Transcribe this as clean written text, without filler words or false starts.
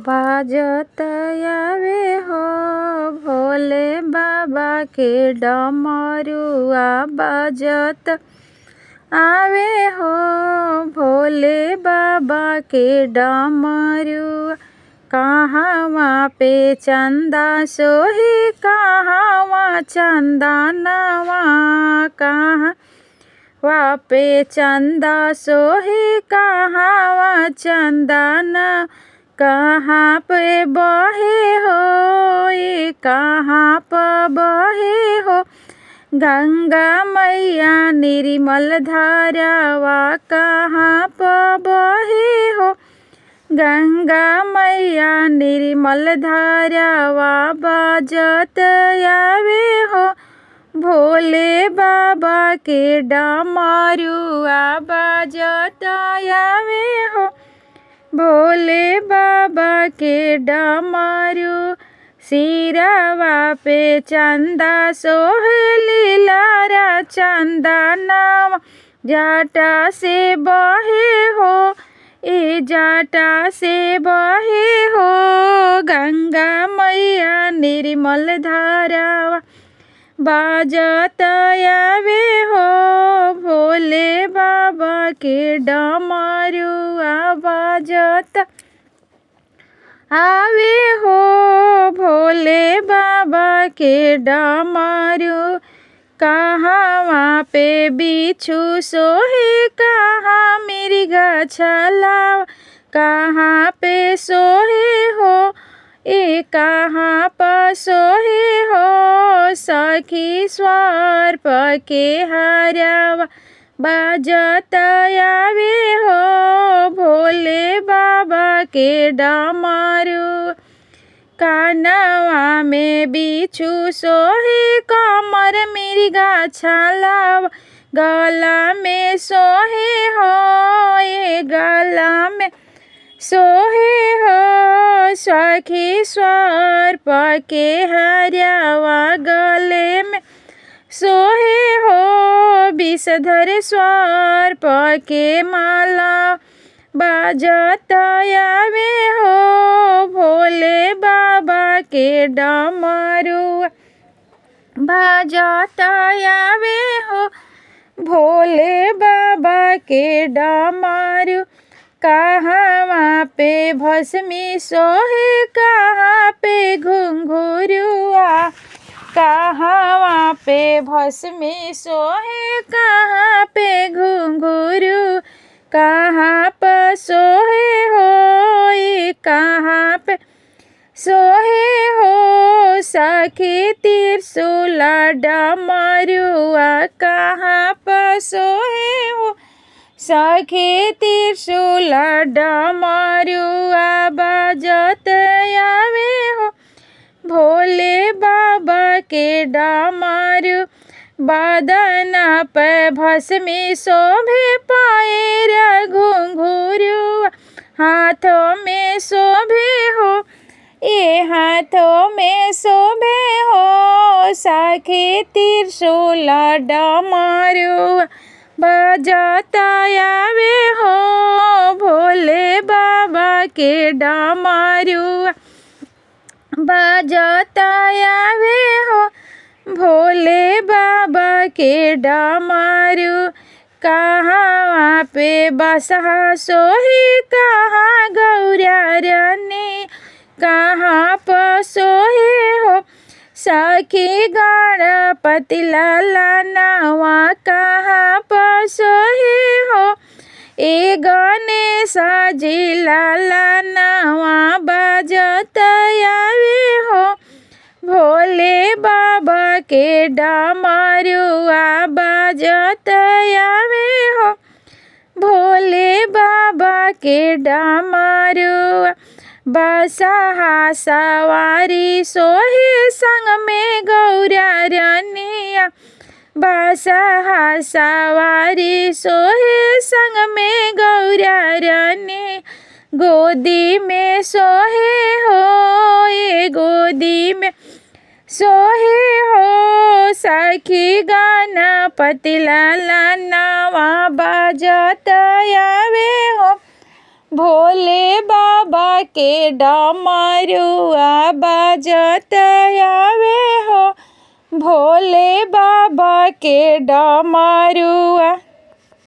बाजत आवे हो भोले बाबा के डमरुआ बाजत आवे हो भोले बाबा के डमरुआ। कहवा पे चंदा सोही कहवा चंदनवा कहवा पे चंदा सोही कहवा चंदन कहाँ पे बहे हो कहाँ पर बहे हो गंगा मैया निर्मल धारावा कहाँ पर बहे हो गंगा मैया निर्मल धारावा। बाजत आवे हो भोले बाबा के डमरुआ बाजत आवे हो भोले बाबा के डमरू। सिरवा पे चंदा सोहली लारा चंदनवा जाटा से बहे हो जाटा से बहे हो गंगा मैया निर्मल धारावा। बाजत आवे हो भोले बाबा के डमरुआ बाजत आवे हो भोले बाबा के डमरू। कहवा पे बिच्छू सोहे कहाँ मृगा छलावा कहाँ पे सोहे हो कहाँ पर सोहे हो सखी सर्प के हरावा। बाजत आवे हो भोले बाबा के डमरू। कानवा में बिच्छू सोहे कमर मृगा छलावा गला में सोहे हो गला में सोहे हो सखी सर्प के हरावा गले में सोहे हो विषधर सर्प के माला। बाजत आवे हो भोले बाबा के डमरुआ बाजत आवे हो भोले बाबा के डमरू। कहवा पे भस्मी सोहे कहाँ पे घुंघरुआ कहवा पे भस्मी सोहे कहाँ पे घुंघरू कहाँ पर सोहे हो कहाँ पे सोहे हो सखी त्रिशूल डमरुआ कहाँ पर सोहे हो सखी त्रिशूल डमरुआ। बाजत आवे हो भोले बाबा के डमरू। बदन पे भस्मी शोभे पैर घुंघरुआ हाथों में शोभे हो हाथों में शोभे हो सखी त्रिशूल डमरुआ। बाजत आवे हो भोले बाबा के डमरुआ बाजत आवे हो भोले बाबा के डमरू। कहवा पे बसहा सोही कहाँ गौरा रानी कहाँ पर सोहे हो सखी गणपति लाला नवा कहाँ पर सोहे हो गणेश जी लाला नवा। बाजत आवे हो भोले बाबा के डमरुआ बाजत आवे हो भोले बाबा के डमरुआ। बसहा सवारी सोहे संग में गौरा रानिया बसहा सवारी सोहे संग में गौरा रानी। गोदी में सोहे हो गोदी में सोहे हो सखी गणपति लाला नवा। बाजत आवे हो भोले बाबा के डमरुआ बाजत आवे हो, भोले बाबा के डमरुआ।